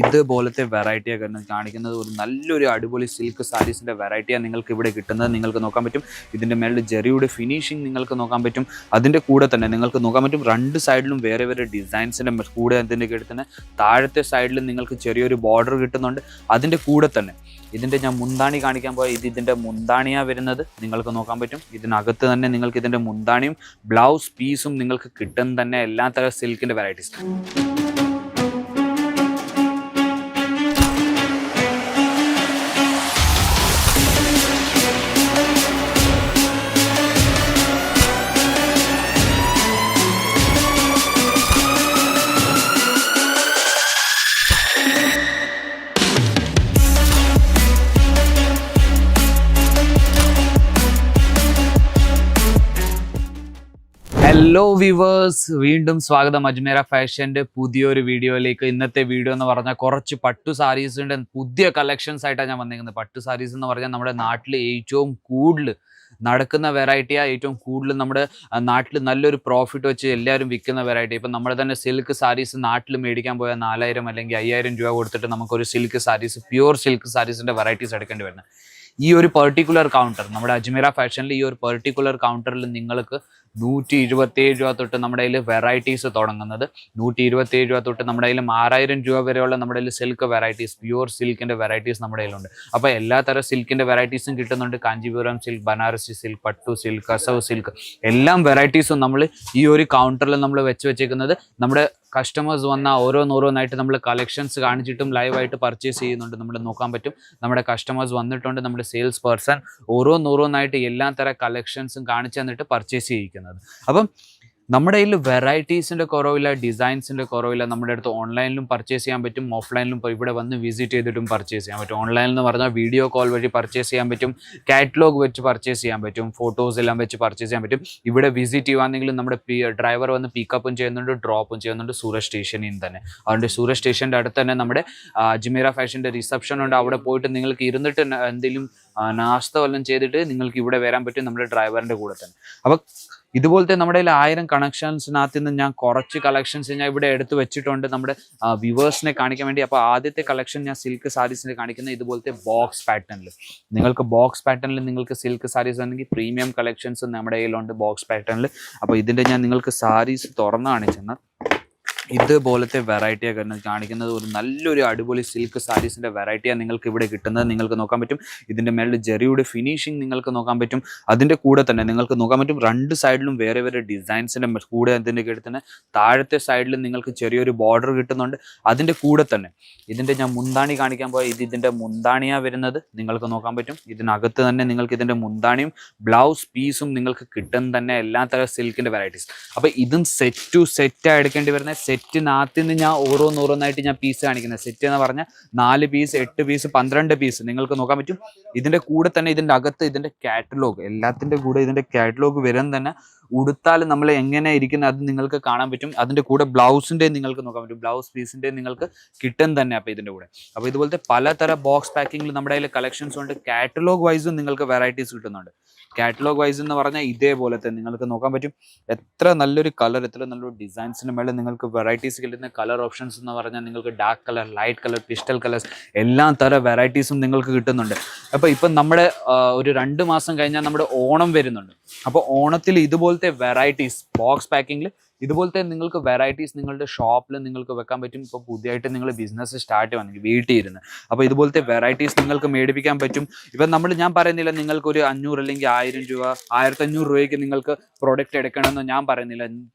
ഇതുപോലത്തെ വെറൈറ്റിയൊക്കെ കാണിക്കുന്നത് ഒരു നല്ലൊരു അടിപൊളി സിൽക്ക് സാരീസിൻ്റെ വെറൈറ്റിയാണ് നിങ്ങൾക്ക് ഇവിടെ കിട്ടുന്നത്. നിങ്ങൾക്ക് നോക്കാൻ പറ്റും ഇതിൻ്റെ മേളിൽ ജെറിയുടെ ഫിനിഷിങ് നിങ്ങൾക്ക് നോക്കാൻ പറ്റും. അതിൻ്റെ കൂടെ തന്നെ നിങ്ങൾക്ക് നോക്കാൻ പറ്റും രണ്ട് സൈഡിലും വേറെ വേറെ ഡിസൈൻസിൻ്റെ കൂടെ അതിൻ്റെ കിട്ടുന്ന താഴത്തെ സൈഡിലും നിങ്ങൾക്ക് ചെറിയൊരു ബോർഡർ കിട്ടുന്നുണ്ട്. അതിൻ്റെ കൂടെ തന്നെ ഇതിൻ്റെ ഞാൻ മുന്താണി കാണിക്കാൻ പോയാൽ ഇതിൻ്റെ മുന്താണിയാണ് വരുന്നത്. നിങ്ങൾക്ക് നോക്കാൻ പറ്റും ഇതിനകത്ത് തന്നെ നിങ്ങൾക്ക് ഇതിൻ്റെ മുന്താണിയും ബ്ലൗസ് പീസും നിങ്ങൾക്ക് കിട്ടുന്ന തന്നെ എല്ലാ തരം സിൽക്കിൻ്റെ വെറൈറ്റീസ്. ഹലോ വ്യൂവേഴ്സ്, വീണ്ടും സ്വാഗതം അജ്മീറ ഫാഷൻ്റെ പുതിയൊരു വീഡിയോയിലേക്ക്. ഇന്നത്തെ വീഡിയോ എന്ന് പറഞ്ഞാൽ കുറച്ച് പട്ടു സാരീസിൻ്റെ പുതിയ കളക്ഷൻസ് ആയിട്ടാണ് ഞാൻ വന്നിരിക്കുന്നത്. പട്ടു സാരീസ് എന്ന് പറഞ്ഞാൽ നമ്മുടെ നാട്ടിൽ ഏറ്റവും കൂടുതൽ നടക്കുന്ന വെറൈറ്റിയാണ്. ഏറ്റവും കൂടുതൽ നമ്മുടെ നാട്ടിൽ നല്ലൊരു പ്രോഫിറ്റ് വെച്ച് എല്ലാവരും വിൽക്കുന്ന വെറൈറ്റി. ഇപ്പം നമ്മുടെ തന്നെ സിൽക്ക് സാരീസ് നാട്ടിൽ മേടിക്കാൻ പോയാൽ 4000 അല്ലെങ്കിൽ 5000 രൂപ കൊടുത്തിട്ട് നമുക്കൊരു സിൽക്ക് സാരീസ്, പ്യുവർ സിൽക്ക് സാരീസിൻ്റെ വെറൈറ്റീസ് എടുക്കേണ്ടി വരുന്നത്. ഈ ഒരു പെർട്ടിക്കുലർ കൗണ്ടർ നമ്മുടെ അജ്മീറ ഫാഷനിൽ ഈ ഒരു പെർട്ടിക്കുലർ കൗണ്ടറിൽ നിങ്ങൾക്ക് 127 രൂപ തൊട്ട് നമ്മുടെ കയ്യിൽ വെറൈറ്റീസ് തുടങ്ങുന്നത്. 127 രൂപ തൊട്ട് നമ്മുടെ കയ്യിൽ 6000 രൂപ വരെയുള്ള നമ്മുടെ കയ്യിൽ സിൽക്ക് വെറൈറ്റീസ്, പ്യുവർ സിൽക്കിൻ്റെ വെറൈറ്റീസ് നമ്മുടെ കയ്യിലുണ്ട്. അപ്പോൾ എല്ലാ തരം സിൽക്കിൻ്റെ വെറൈറ്റീസും കിട്ടുന്നുണ്ട്. കാഞ്ചീപുരം സിൽക്ക്, ബനാറസി സിൽക്ക്, പട്ടു സിൽക്ക്, കസവ് സിൽക്ക്, എല്ലാം വെറൈറ്റീസും നമ്മൾ ഈ ഒരു കൗണ്ടറിൽ നമ്മൾ വെച്ചേക്കുന്നത്. നമ്മുടെ കസ്റ്റമേഴ്സ് വന്നാൽ ഓരോന്നോരോന്നായിട്ട് നമ്മൾ കളക്ഷൻസ് കാണിച്ചിട്ടും ലൈവായിട്ട് പർച്ചേസ് ചെയ്യുന്നുണ്ട്. നമ്മൾ നോക്കാൻ പറ്റും നമ്മുടെ കസ്റ്റമേഴ്സ് വന്നിട്ടുണ്ട്. നമ്മുടെ സെയിൽസ് പേഴ്സൺ ഓരോന്നോരോന്നായിട്ട് എല്ലാ തരം കളക്ഷൻസും കാണിച്ചു തന്നിട്ട് പർച്ചേസ് ചെയ്യിക്കുന്നത്. അപ്പം നമ്മുടെ കയ്യിൽ വെറൈറ്റീസിൻ്റെ കുറവില്ല, ഡിസൈൻസിൻ്റെ കുറവില്ല. നമ്മുടെ അടുത്ത് ഓൺലൈനിലും പർച്ചേസ് ചെയ്യാൻ പറ്റും, ഓഫ്ലൈനിലും ഇവിടെ വന്ന് വിസിറ്റ് ചെയ്തിട്ടും പർച്ചേസ് ചെയ്യാൻ പറ്റും. ഓൺലൈനിൽ എന്ന് പറഞ്ഞാൽ വീഡിയോ കോൾ വഴി പർച്ചേസ് ചെയ്യാൻ പറ്റും, കാറ്റലോഗ് വെച്ച് പർച്ചേസ് ചെയ്യാൻ പറ്റും, ഫോട്ടോസ് എല്ലാം വെച്ച് പർച്ചേസ് ചെയ്യാൻ പറ്റും. ഇവിടെ വിസിറ്റ് ചെയ്യുകയാണെങ്കിലും നമ്മുടെ ഡ്രൈവർ വന്ന് പിക്കപ്പും ചെയ്യുന്നുണ്ട്, ഡ്രോപ്പും ചെയ്യുന്നുണ്ട് സൂരജ് സ്റ്റേഷനിൽ തന്നെ. അതുകൊണ്ട് സൂരജ് സ്റ്റേഷൻ്റെ അടുത്ത് തന്നെ നമ്മുടെ അജ്മീറ ഫാഷൻ്റെ റിസപ്ഷൻ ഉണ്ട്. അവിടെ പോയിട്ട് നിങ്ങൾക്ക് ഇരുന്നിട്ട് എന്തെങ്കിലും നാസ്ത വല്ലതും ചെയ്തിട്ട് നിങ്ങൾക്ക് ഇവിടെ വരാൻ പറ്റും നമ്മുടെ ഡ്രൈവറിൻ്റെ കൂടെ തന്നെ. അപ്പം ഇതുപോലത്തെ നമ്മുടെ കയ്യിൽ 1000 കണക്ഷൻസിനകത്ത് നിന്ന് ഞാൻ കുറച്ച് കളക്ഷൻസ് ഞാൻ ഇവിടെ എടുത്ത് വെച്ചിട്ടുണ്ട് നമ്മുടെ വ്യൂവേഴ്സിനെ കാണിക്കാൻ വേണ്ടി. അപ്പോൾ ആദ്യത്തെ കളക്ഷൻ ഞാൻ സിൽക്ക് സാരീസിനെ കാണിക്കുന്നത് ഇതുപോലത്തെ ബോക്സ് പാറ്റേണിൽ. നിങ്ങൾക്ക് ബോക്സ് പാറ്റേണിൽ നിങ്ങൾക്ക് സിൽക്ക് സാരീസ് ആണെങ്കിൽ പ്രീമിയം കളക്ഷൻസ് നമ്മുടെ കയ്യിലുണ്ട് ബോക്സ് പാറ്റേണിൽ. അപ്പോൾ ഇതിൻ്റെ ഞാൻ നിങ്ങൾക്ക് സാരീസ് തുറന്ന് കാണിച്ചെന്നാൽ ഇതുപോലത്തെ വെറൈറ്റിയൊക്കെ കാണിക്കുന്നത് ഒരു നല്ലൊരു അടിപൊളി സിൽക്ക് സാരീസിൻ്റെ വെറൈറ്റിയാണ് നിങ്ങൾക്ക് ഇവിടെ കിട്ടുന്നത്. നിങ്ങൾക്ക് നോക്കാൻ പറ്റും ഇതിൻ്റെ മേളിൽ ജെറിയുടെ ഫിനിഷിങ് നിങ്ങൾക്ക് നോക്കാൻ പറ്റും. അതിൻ്റെ കൂടെ തന്നെ നിങ്ങൾക്ക് നോക്കാൻ പറ്റും രണ്ട് സൈഡിലും വേറെ വേറെ ഡിസൈൻസിൻ്റെ കൂടെ അതിൻ്റെ കിട്ടുന്ന താഴത്തെ സൈഡിൽ നിങ്ങൾക്ക് ചെറിയൊരു ബോർഡർ കിട്ടുന്നുണ്ട്. അതിൻ്റെ കൂടെ തന്നെ ഇതിൻ്റെ ഞാൻ മുന്താണി കാണിക്കാൻ പോയാൽ ഇതിൻ്റെ മുന്താണിയാണ് വരുന്നത്. നിങ്ങൾക്ക് നോക്കാൻ പറ്റും ഇതിനകത്ത് തന്നെ നിങ്ങൾക്ക് ഇതിൻ്റെ മുന്താണിയും ബ്ലൗസ് പീസും നിങ്ങൾക്ക് കിട്ടുന്ന തന്നെ എല്ലാ തരം സിൽക്കിൻ്റെ വെറൈറ്റീസ്. അപ്പോൾ ഇതും സെറ്റ് ടു സെറ്റാണ് എടുക്കേണ്ടി വരുന്നത്. സെറ്റിനകത്ത് നിന്ന് ഞാൻ ഓരോന്നോരോന്നായിട്ട് ഞാൻ പീസ് കാണിക്കുന്നത്. സെറ്റ് എന്ന് പറഞ്ഞാൽ 4 പീസ്, 8 പീസ്, 12 പീസ് നിങ്ങൾക്ക് നോക്കാൻ പറ്റും. ഇതിൻ്റെ കൂടെ തന്നെ ഇതിൻ്റെ അകത്ത് ഇതിൻ്റെ കാറ്റലോഗ്, എല്ലാത്തിൻ്റെ കൂടെ ഇതിൻ്റെ കാറ്റലോഗ് വരാൻ തന്നെ ഉടുത്താൽ നമ്മൾ എങ്ങനെ ഇരിക്കുന്നത് അത് നിങ്ങൾക്ക് കാണാൻ പറ്റും. അതിൻ്റെ കൂടെ ബ്ലൗസിൻ്റെ നിങ്ങൾക്ക് നോക്കാൻ പറ്റും, ബ്ലൗസ് പീസിൻ്റെ നിങ്ങൾക്ക് കിട്ടും തന്നെ. അപ്പോൾ ഇതിൻ്റെ കൂടെ അപ്പോൾ ഇതുപോലത്തെ പലതരം ബോക്സ് പാക്കിങ്ങിൽ നമ്മുടെ കയ്യിൽ കളക്ഷൻസ് ഉണ്ട്. കാറ്റലോഗ് വൈസും നിങ്ങൾക്ക് വെറൈറ്റീസ് കിട്ടുന്നുണ്ട്. കാറ്റലോഗ് വൈസ് എന്ന് പറഞ്ഞാൽ ഇതേപോലത്തെ നിങ്ങൾക്ക് നോക്കാൻ പറ്റും. എത്ര നല്ലൊരു കളർ, എത്ര നല്ലൊരു ഡിസൈൻസിന് മേലെ നിങ്ങൾക്ക് വെറൈറ്റീസ് കിട്ടുന്ന കളർ ഓപ്ഷൻസ് എന്ന് പറഞ്ഞാൽ നിങ്ങൾക്ക് dark colour, light colour, pistol colours എല്ലാ തരം വെറൈറ്റീസും നിങ്ങൾക്ക് കിട്ടുന്നുണ്ട്. അപ്പോൾ ഇപ്പം നമ്മുടെ ഒരു 2 മാസം കഴിഞ്ഞാൽ നമ്മുടെ ഓണം വരുന്നുണ്ട്. അപ്പോൾ ഓണത്തിൽ ഇതുപോലത്തെ വെറൈറ്റീസ് ബോക്സ് പാക്കിങ്ങിൽ ഇതുപോലത്തെ നിങ്ങൾക്ക് വെറൈറ്റീസ് നിങ്ങളുടെ ഷോപ്പിൽ നിങ്ങൾക്ക് വെക്കാൻ പറ്റും. ഇപ്പോൾ പുതിയതായിട്ട് നിങ്ങൾ ബിസിനസ് സ്റ്റാർട്ട് ചെയ്യുവാണെങ്കിൽ വീട്ടിൽ ഇരുന്ന് അപ്പോൾ ഇതുപോലത്തെ വെറൈറ്റീസ് നിങ്ങൾക്ക് മേടിപ്പിക്കാൻ പറ്റും. ഇപ്പം ഞാൻ പറയുന്നില്ല നിങ്ങൾക്കൊരു 500 അല്ലെങ്കിൽ 1000 രൂപ, 1500 രൂപയ്ക്ക് നിങ്ങൾക്ക് പ്രോഡക്റ്റ് എടുക്കണമെന്ന് ഞാൻ പറയുന്നില്ല.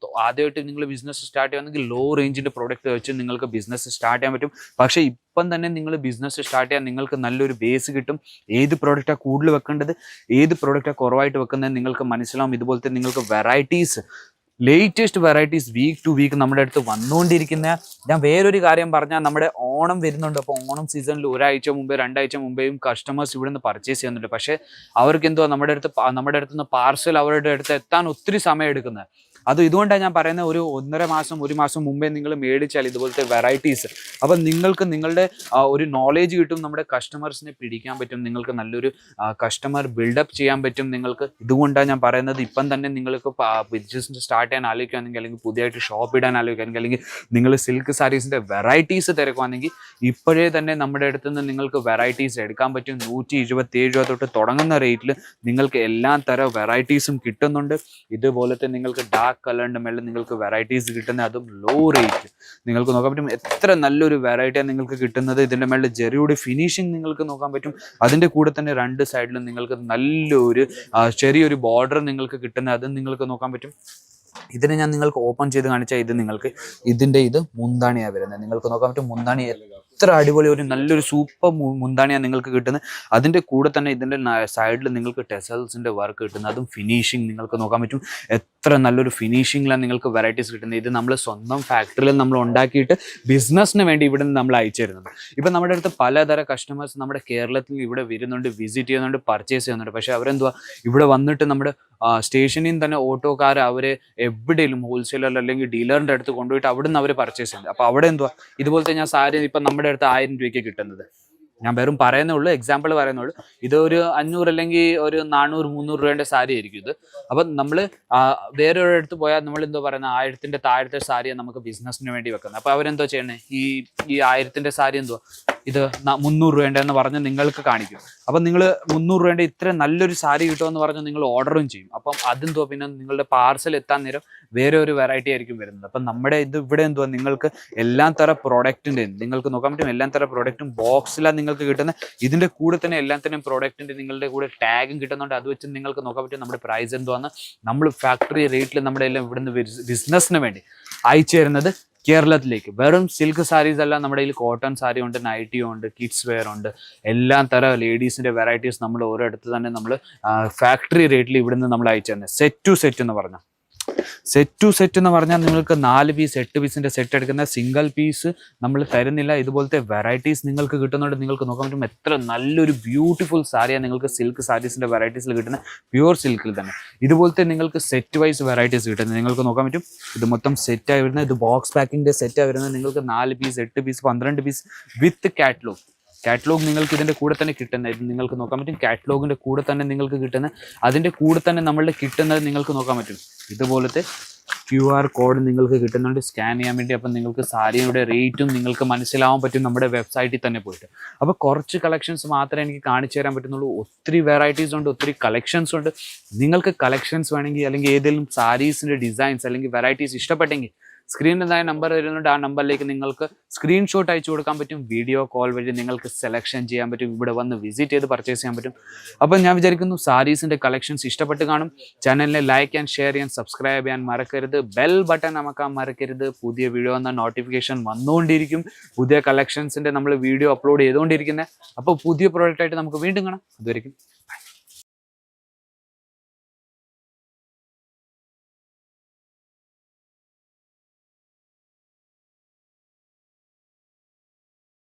ആദ്യമായിട്ട് നിങ്ങൾ ബിസിനസ് സ്റ്റാർട്ട് ചെയ്യുകയാണെങ്കിൽ ലോ റേഞ്ചിൻ്റെ പ്രോഡക്റ്റ് വെച്ച് നിങ്ങൾക്ക് ബിസിനസ് സ്റ്റാർട്ട് ചെയ്യാൻ പറ്റും. പക്ഷേ ഇപ്പം തന്നെ നിങ്ങൾ ബിസിനസ് സ്റ്റാർട്ട് ചെയ്യാൻ നിങ്ങൾക്ക് നല്ലൊരു ബേസ് കിട്ടും. ഏത് പ്രോഡക്റ്റാണ് കൂടുതൽ വെക്കേണ്ടത്, ഏത് പ്രോഡക്റ്റാണ് കുറവായിട്ട് വെക്കുന്നത് നിങ്ങൾക്ക് മനസ്സിലാവും. ഇതുപോലത്തെ നിങ്ങൾക്ക് varieties, latest varieties week to week നമ്മുടെ അടുത്ത് വന്നുകൊണ്ടിരിക്കുന്ന. ഞാൻ വേറൊരു കാര്യം പറഞ്ഞാൽ നമ്മുടെ ഓണം വരുന്നുണ്ട്. അപ്പോൾ ഓണം സീസണിൽ 1 ആഴ്ച മുമ്പേ 2 ആഴ്ച മുമ്പേയും കസ്റ്റമേഴ്സ് ഇവിടെ നിന്ന് പർച്ചേസ് ചെയ്യുന്നുണ്ട്. പക്ഷേ അവർക്ക് എന്തോ നമ്മുടെ അടുത്ത് നിന്ന് പാർസൽ അവരുടെ അടുത്ത് എത്താൻ ഒത്തിരി സമയം എടുക്കുന്നത്. അത് ഇതുകൊണ്ടാണ് ഞാൻ പറയുന്നത്, ഒരു 1 മാസം മുമ്പേ നിങ്ങൾ മേടിച്ചാൽ ഇതുപോലത്തെ വെറൈറ്റീസ്, അപ്പം നിങ്ങൾക്ക് നിങ്ങളുടെ ഒരു നോളേജ് കിട്ടും, നമ്മുടെ കസ്റ്റമേഴ്സിനെ പിടിക്കാൻ പറ്റും, നിങ്ങൾക്ക് നല്ലൊരു കസ്റ്റമർ ബിൽഡപ്പ് ചെയ്യാൻ പറ്റും നിങ്ങൾക്ക്. ഇതുകൊണ്ടാണ് ഞാൻ പറയുന്നത്, ഇപ്പം തന്നെ നിങ്ങൾക്ക് ബിസിനസ് സ്റ്റാർട്ട് ചെയ്യാൻ ആലോചിക്കുകയാണെങ്കിൽ, അല്ലെങ്കിൽ പുതിയതായിട്ട് ഷോപ്പ് ഇടാൻ ആലോചിക്കുകയാണെങ്കിൽ, അല്ലെങ്കിൽ നിങ്ങൾ സിൽക്ക് സാരീസിൻ്റെ വെറൈറ്റീസ് തിരക്കുവാണെങ്കിൽ ഇപ്പോഴേ തന്നെ നമ്മുടെ അടുത്ത് നിന്ന് നിങ്ങൾക്ക് വെറൈറ്റീസ് എടുക്കാൻ പറ്റും. 127 രൂപ തൊട്ട് തുടങ്ങുന്ന റേറ്റിൽ നിങ്ങൾക്ക് എല്ലാ തരം വെറൈറ്റീസും കിട്ടുന്നുണ്ട്. ഇതുപോലത്തെ നിങ്ങൾക്ക് ഡാർക്ക് കളറിൻ്റെ മേളിൽ നിങ്ങൾക്ക് വെറൈറ്റീസ് കിട്ടുന്നത്, അതും ലോ റേറ്റ് നിങ്ങൾക്ക് നോക്കാൻ പറ്റും. എത്ര നല്ലൊരു വെറൈറ്റിയാണ് നിങ്ങൾക്ക് കിട്ടുന്നത്. ഇതിൻ്റെ മേളിൽ ജെറിയുടെ ഫിനിഷിങ് നിങ്ങൾക്ക് നോക്കാൻ പറ്റും. അതിൻ്റെ കൂടെ തന്നെ 2 സൈഡിലും നിങ്ങൾക്ക് നല്ലൊരു ചെറിയൊരു ബോർഡർ നിങ്ങൾക്ക് കിട്ടുന്നത്, അതും നിങ്ങൾക്ക് നോക്കാൻ പറ്റും. ഇതിനെ ഞാൻ നിങ്ങൾക്ക് ഓപ്പൺ ചെയ്ത് കാണിച്ചാൽ ഇത് നിങ്ങൾക്ക് ഇതിൻ്റെ മുന്താണിയാണ് വരുന്നത്. നിങ്ങൾക്ക് നോക്കാൻ പറ്റും മുന്താണി എത്ര അടിപൊളി, ഒരു നല്ലൊരു സൂപ്പർ മുന്താണിയാണ് നിങ്ങൾക്ക് കിട്ടുന്നത്. അതിൻ്റെ കൂടെ തന്നെ ഇതിൻ്റെ സൈഡിൽ നിങ്ങൾക്ക് ടെസൽസിൻ്റെ വർക്ക് കിട്ടുന്നത്, അതും ഫിനിഷിങ് നിങ്ങൾക്ക് നോക്കാൻ പറ്റും. എത്ര നല്ലൊരു ഫിനിഷിങ്ങിലാണ് നിങ്ങൾക്ക് വെറൈറ്റീസ് കിട്ടുന്നത്. ഇത് നമ്മൾ സ്വന്തം ഫാക്ടറിയിൽ നമ്മൾ ഉണ്ടാക്കിയിട്ട് ബിസിനസ്സിന് വേണ്ടി ഇവിടെ നിന്ന് നമ്മൾ അയച്ചു തരുന്നത്. ഇപ്പം നമ്മുടെ അടുത്ത് പലതരം കസ്റ്റമേഴ്സ് നമ്മുടെ കേരളത്തിൽ ഇവിടെ വരുന്നുണ്ട്, വിസിറ്റ് ചെയ്യുന്നുണ്ട്, പർച്ചേസ് ചെയ്യുന്നുണ്ട്. പക്ഷേ അവരെന്തുവാ ഇവിടെ വന്നിട്ട് നമ്മുടെ സ്റ്റേഷനിൽ തന്നെ ഓട്ടോക്കാർ അവരെ എവിടെയും ഹോൾസെയിലർ അല്ലെങ്കിൽ ഡീലറിൻ്റെ അടുത്ത് കൊണ്ടുപോയിട്ട് അവിടെ നിന്ന് അവർ പർച്ചേസ് ചെയ്യുന്നത്. അപ്പോൾ അവിടെ എന്തുവാ ഇതുപോലത്തെ ഞാൻ സാരി ഇപ്പം നമ്മുടെ അടുത്ത് 1000 രൂപയ്ക്ക് കിട്ടുന്നത്. ഞാൻ വെറും പറയുന്നേ ഉള്ളൂ, എക്സാമ്പിൾ പറയുന്നേ ഉള്ളൂ. ഇതൊരു 500 അല്ലെങ്കിൽ ഒരു 400-300 രൂപേൻ്റെ സാരി ആയിരിക്കും ഇത്. അപ്പം നമ്മൾ വേറെ ഒരിടത്ത് പോയാൽ നമ്മൾ എന്തോ പറയുന്നത് 1000-ന്റെ താഴത്തെ സാരിയാണ് നമുക്ക് ബിസിനസ്സിന് വേണ്ടി വെക്കുന്നത്. അപ്പോൾ അവരെന്തോ ചെയ്യണേ, ഈ 1000-ന്റെ സാരി എന്തുവാ ഇത് 300 രൂപേൻ്റെ എന്ന് പറഞ്ഞ് നിങ്ങൾക്ക് കാണിക്കും. അപ്പം നിങ്ങൾ 300 രൂപേൻ്റെ ഇത്ര നല്ലൊരു സാരി കിട്ടുമെന്ന് പറഞ്ഞ് നിങ്ങൾ ഓർഡറും ചെയ്യും. അപ്പം അതെന്തോ പിന്നെ നിങ്ങളുടെ പാർസൽ എത്താൻ നേരം വേറെ ഒരു വെറൈറ്റി ആയിരിക്കും വരുന്നത്. അപ്പം നമ്മുടെ ഇവിടെ എന്തുവാ നിങ്ങൾക്ക് എല്ലാ തരം പ്രോഡക്റ്റിൻ്റെ നിങ്ങൾക്ക് നോക്കാൻ പറ്റും. എല്ലാ തരം പ്രോഡക്റ്റും ബോക്സിലാണ് നിങ്ങൾക്ക് കിട്ടുന്നത്. ഇതിൻ്റെ കൂടെ തന്നെ എല്ലാത്തിനും പ്രോഡക്റ്റിൻ്റെ നിങ്ങളുടെ കൂടെ ടാഗും കിട്ടുന്നുണ്ട്. അത് വെച്ച് നിങ്ങൾക്ക് നോക്കാൻ പറ്റും നമ്മുടെ പ്രൈസ് എന്തുവാന്ന്. നമ്മൾ ഫാക്ടറി റേറ്റിൽ നമ്മുടെ എല്ലാം ഇവിടുന്ന് ബിസിനസ്സിന് വേണ്ടി അയച്ചു തരുന്നത് കേരളത്തിലേക്ക്. വെറും സിൽക്ക് സാരീസ് അല്ല, നമ്മുടെ കയ്യിൽ കോട്ടൺ സാരി ഉണ്ട്, നൈറ്റി ഉണ്ട്, കിഡ്സ് വെയർ ഉണ്ട്, എല്ലാ തരം ലേഡീസിൻ്റെ വെറൈറ്റീസ് നമ്മൾ ഓരോടത്ത് തന്നെ നമ്മൾ ഫാക്ടറി റേറ്റിൽ ഇവിടുന്ന് നമ്മൾ അയച്ചു തരുന്നത്. സെറ്റ് ടു സെറ്റ് എന്ന് പറഞ്ഞാൽ എന്ന് പറഞ്ഞാൽ നിങ്ങൾക്ക് 4 പീസ് 8 പീസിൻ്റെ സെറ്റ് എടുക്കുന്ന സിംഗിൾ പീസ് നമ്മൾ തരുന്നില്ല. ഇതുപോലത്തെ വെറൈറ്റീസ് നിങ്ങൾക്ക് കിട്ടുന്നുണ്ട്. നിങ്ങൾക്ക് നോക്കാൻ പറ്റും എത്ര നല്ലൊരു ബ്യൂട്ടിഫുൾ സാരിയാണ് നിങ്ങൾക്ക് സിൽക്ക് സാരീസിൻ്റെ വെറൈറ്റീസിൽ കിട്ടുന്നത്, പ്യുവർ സിൽക്കിൽ തന്നെ. ഇതുപോലത്തെ നിങ്ങൾക്ക് സെറ്റ് വൈസ് വെറൈറ്റീസ് കിട്ടുന്നത് നിങ്ങൾക്ക് നോക്കാൻ പറ്റും. ഇത് മൊത്തം സെറ്റായി വരുന്നത്, ഇത് ബോക്സ് പാക്കിൻ്റെ സെറ്റായി വരുന്നത്. നിങ്ങൾക്ക് 4 പീസ് 8 പീസ് 12 പീസ് വിത്ത് കാറ്റലോഗ് നിങ്ങൾക്ക് ഇതിൻ്റെ കൂടെ തന്നെ കിട്ടുന്നത്. ഇത് നിങ്ങൾക്ക് നോക്കാൻ പറ്റും. കാറ്റലോഗിൻ്റെ കൂടെ തന്നെ നിങ്ങൾക്ക് കിട്ടുന്നത്, അതിൻ്റെ കൂടെ തന്നെ നമ്മളുടെ കിട്ടുന്നത് നിങ്ങൾക്ക് നോക്കാൻ പറ്റും. ഇതുപോലത്തെ QR കോഡ് നിങ്ങൾക്ക് കിട്ടുന്നുണ്ട് സ്കാൻ ചെയ്യാൻ വേണ്ടി. അപ്പം നിങ്ങൾക്ക് സാരിയുടെ റേറ്റും നിങ്ങൾക്ക് മനസ്സിലാവാൻ പറ്റും നമ്മുടെ വെബ്സൈറ്റിൽ തന്നെ പോയിട്ട്. അപ്പോൾ കുറച്ച് കളക്ഷൻസ് മാത്രമേ എനിക്ക് കാണിച്ചു തരാൻ പറ്റുന്നുള്ളൂ. ഒത്തിരി വെറൈറ്റീസ് ഉണ്ട്, ഒത്തിരി കളക്ഷൻസ് ഉണ്ട്. നിങ്ങൾക്ക് കളക്ഷൻസ് വേണമെങ്കിൽ അല്ലെങ്കിൽ ഏതെങ്കിലും സാരീസിൻ്റെ ഡിസൈൻസ് അല്ലെങ്കിൽ വെറൈറ്റീസ് ഇഷ്ടപ്പെട്ടെങ്കിൽ സ്ക്രീനിൽ നമ്പർ വരുന്നുണ്ട്. ആ നമ്പറിലേക്ക് നിങ്ങൾക്ക് സ്ക്രീൻഷോട്ട് അയച്ചു കൊടുക്കാൻ പറ്റും. വീഡിയോ കോൾ വഴി നിങ്ങൾക്ക് സെലക്ഷൻ ചെയ്യാൻ പറ്റും. ഇവിടെ വന്ന് വിസിറ്റ് ചെയ്ത് പർച്ചേസ് ചെയ്യാൻ പറ്റും. അപ്പം ഞാൻ വിചാരിക്കുന്നു സാരീസിൻ്റെ കളക്ഷൻസ് ഇഷ്ടപ്പെട്ട് കാണും. ചാനലിനെ ലൈക്ക് ആൻഡ് ഷെയർ ചെയ്യാൻ, സബ്സ്ക്രൈബ് ചെയ്യാൻ മറക്കരുത്. ബെൽ ബട്ടൺ അമക്കാൻ മറക്കരുത്. പുതിയ വീഡിയോ വന്ന നോട്ടിഫിക്കേഷൻ വന്നുകൊണ്ടിരിക്കും. പുതിയ കളക്ഷൻസിൻ്റെ നമ്മൾ വീഡിയോ അപ്ലോഡ് ചെയ്തുകൊണ്ടിരിക്കുന്നത്. അപ്പോൾ പുതിയ പ്രോഡക്റ്റായിട്ട് നമുക്ക് വീണ്ടും കാണാം. അതുവരെയും